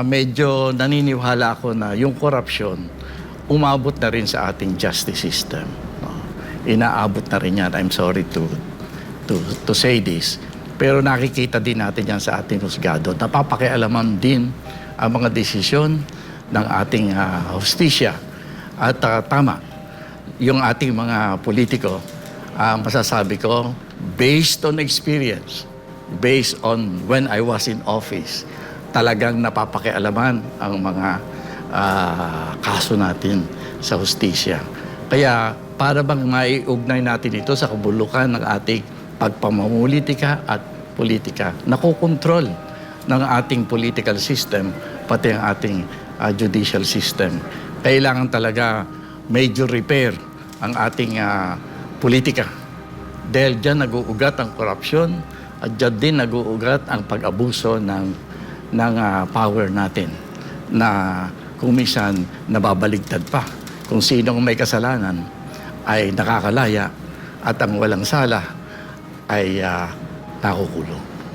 medyo naniniwala ako na yung korupsyon umabot na rin sa ating justice system. No? Inaabot na rin yan. I'm sorry to say this. Pero nakikita din natin yan sa ating husgado. Napapakialaman din ang mga desisyon ng ating hustisya. At tama, yung ating mga politiko, masasabi ko, based on experience, based on when I was in office, talagang napapakialaman ang mga kaso natin sa hustisya. Kaya para bang maiugnay natin ito sa kabulukan ng ating pagpamumulitika at politika, nakokontrol ng ating political system, pati ang ating judicial system. Kailangan talaga major repair ang ating politika. Dahil dyan nag-uugat ang korupsyon at dyan din nag-uugat ang pag-abuso ng power natin na kung minsan nababaligtad pa. Kung sinong may kasalanan ay nakakalaya at ang walang sala ay nakukulong.